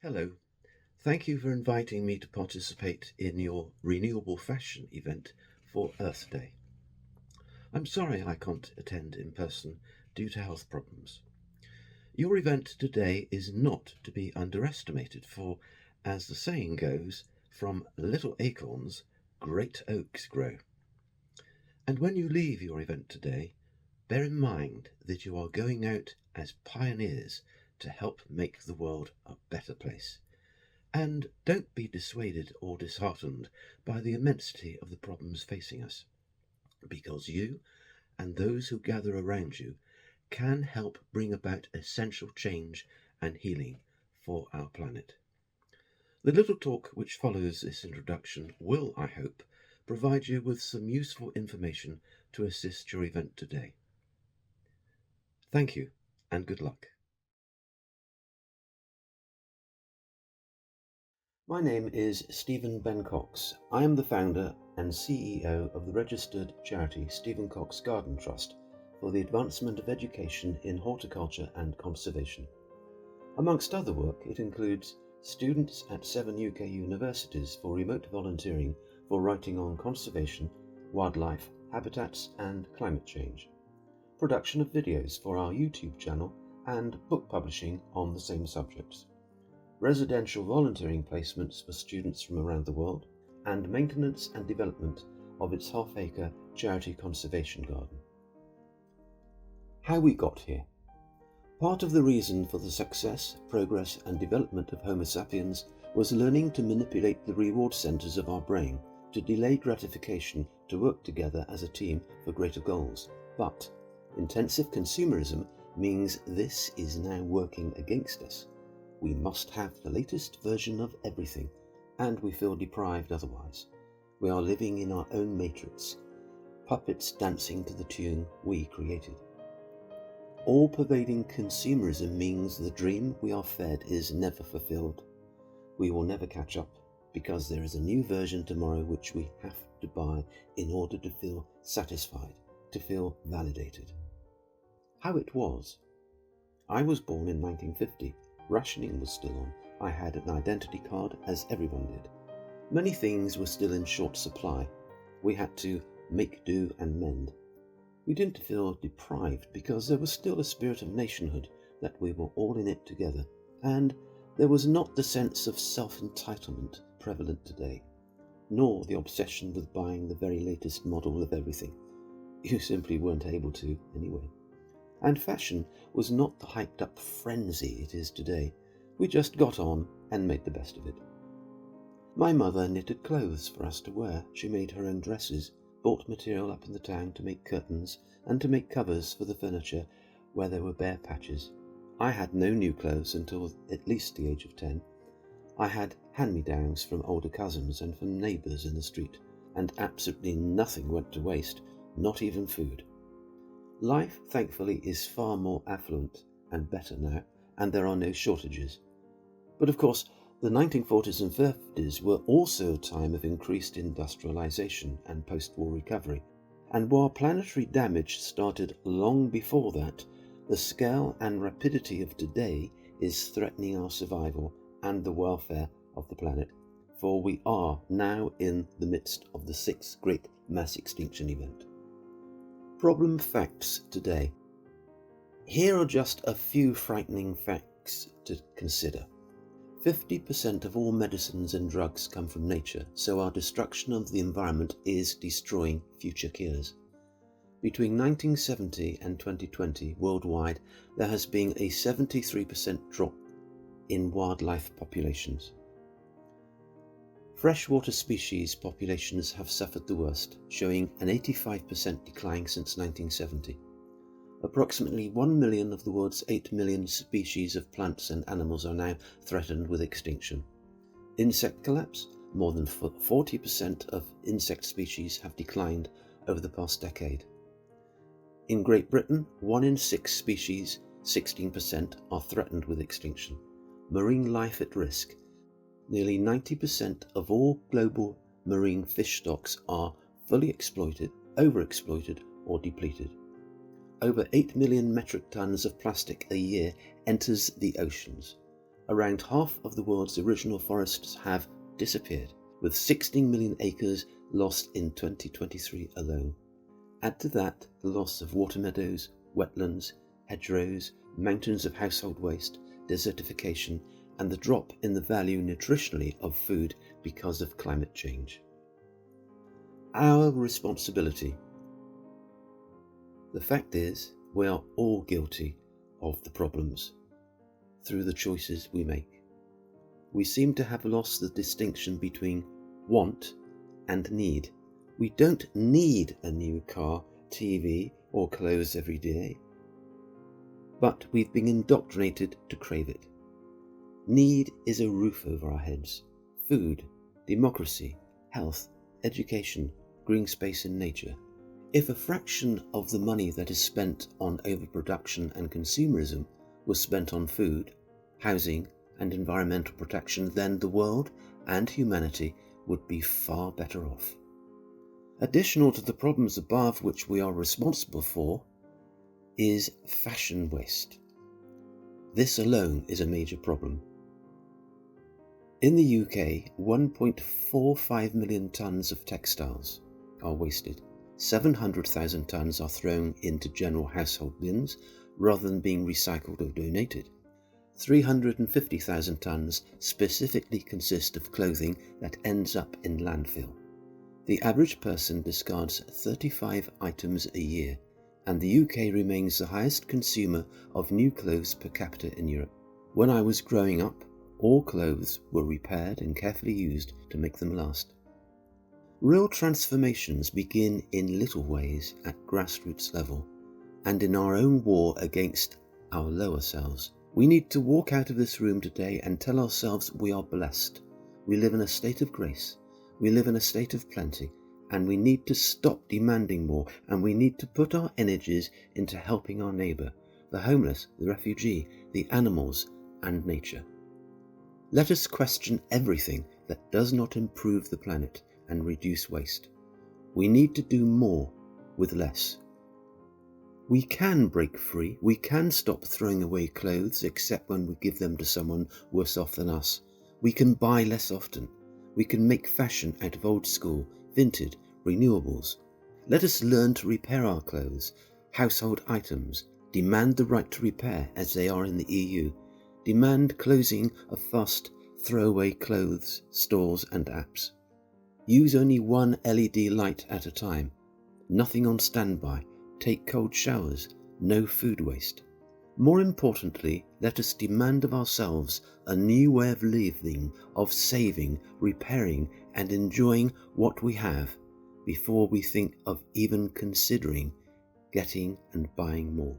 Hello, thank you for inviting me to participate in your Renewable Fashion event for Earth Day. I'm sorry I can't attend in person due to health problems. Your event today is not to be underestimated, for, as the saying goes, from little acorns, great oaks grow. And when you leave your event today, bear in mind that you are going out as pioneers to help make the world a better place. And don't be dissuaded or disheartened by the immensity of the problems facing us, because you and those who gather around you can help bring about essential change and healing for our planet. The little talk which follows this introduction will, I hope, provide you with some useful information to assist your event today. Thank you, and good luck. My name is Stephen Ben Cox. I am the founder and CEO of the registered charity Stephen Cox Garden Trust for the advancement of education in horticulture and conservation. Amongst other work, it includes students at 7 UK universities for remote volunteering for writing on conservation, wildlife, habitats and climate change, production of videos for our YouTube channel and book publishing on the same subjects, residential volunteering placements for students from around the world, and maintenance and development of its half-acre charity conservation garden. How we got here. Part of the reason for the success, progress and development of Homo sapiens was learning to manipulate the reward centres of our brain to delay gratification to work together as a team for greater goals. But intensive consumerism means this is now working against us. We must have the latest version of everything, and we feel deprived otherwise. We are living in our own matrix, puppets dancing to the tune we created. All-pervading consumerism means the dream we are fed is never fulfilled. We will never catch up, because there is a new version tomorrow which we have to buy in order to feel satisfied, to feel validated. How it was. I was born in 1950. Rationing was still on. I had an identity card, as everyone did. Many things were still in short supply. We had to make do and mend. We didn't feel deprived because there was still a spirit of nationhood that we were all in it together, and there was not the sense of self-entitlement prevalent today, nor the obsession with buying the very latest model of everything. You simply weren't able to anyway. And fashion was not the hyped-up frenzy it is today. We just got on and made the best of it. My mother knitted clothes for us to wear. She made her own dresses, bought material up in the town to make curtains and to make covers for the furniture where there were bare patches. I had no new clothes until at least the age of 10. I had hand-me-downs from older cousins and from neighbours in the street, and absolutely nothing went to waste, not even food. Life, thankfully, is far more affluent and better now, and there are no shortages. But of course, the 1940s and 50s were also a time of increased industrialisation and post-war recovery, and while planetary damage started long before that, the scale and rapidity of today is threatening our survival and the welfare of the planet, for we are now in the midst of the 6th Great Mass Extinction event. Problem facts today. Here are just a few frightening facts to consider. 50% of all medicines and drugs come from nature, so our destruction of the environment is destroying future cures. Between 1970 and 2020 worldwide, there has been a 73% drop in wildlife populations. Freshwater species populations have suffered the worst, showing an 85% decline since 1970. Approximately 1 million of the world's 8 million species of plants and animals are now threatened with extinction. Insect collapse. More than 40% of insect species have declined over the past decade. In Great Britain, 1 in 6 species, 16%, are threatened with extinction. Marine life at risk. Nearly 90% of all global marine fish stocks are fully exploited, overexploited, or depleted. Over 8 million metric tons of plastic a year enters the oceans. around half of the world's original forests have disappeared, with 16 million acres lost in 2023 alone. Add to that the loss of water meadows, wetlands, hedgerows, mountains of household waste, desertification, and the drop in the value nutritionally of food because of climate change. Our responsibility. The fact is, we are all guilty of the problems through the choices we make. We seem to have lost the distinction between want and need. We don't need a new car, TV, or clothes every day, but we've been indoctrinated to crave it. Need is a roof over our heads, food, democracy, health, education, green space and nature. If a fraction of the money that is spent on overproduction and consumerism was spent on food, housing and environmental protection, then the world and humanity would be far better off. Additional to the problems above which we are responsible for is fashion waste. This alone is a major problem. In the UK, 1.45 million tonnes of textiles are wasted. 700,000 tonnes are thrown into general household bins rather than being recycled or donated. 350,000 tonnes specifically consist of clothing that ends up in landfill. The average person discards 35 items a year, and the UK remains the highest consumer of new clothes per capita in Europe. When I was growing up, all clothes were repaired and carefully used to make them last. Real transformations begin in little ways at grassroots level and in our own war against our lower selves. We need to walk out of this room today and tell ourselves we are blessed. We live in a state of grace. We live in a state of plenty, and we need to stop demanding more, and we need to put our energies into helping our neighbour, the homeless, the refugee, the animals, and nature. Let us question everything that does not improve the planet and reduce waste. We need to do more with less. We can break free. We can stop throwing away clothes except when we give them to someone worse off than us. We can buy less often. We can make fashion out of old school, vintage, renewables. Let us learn to repair our clothes, household items, demand the right to repair as they are in the EU, demand closing of fast, throwaway clothes, stores and apps. Use only one LED light at a time, nothing on standby, take cold showers, no food waste. More importantly, let us demand of ourselves a new way of living, of saving, repairing and enjoying what we have before we think of even considering getting and buying more.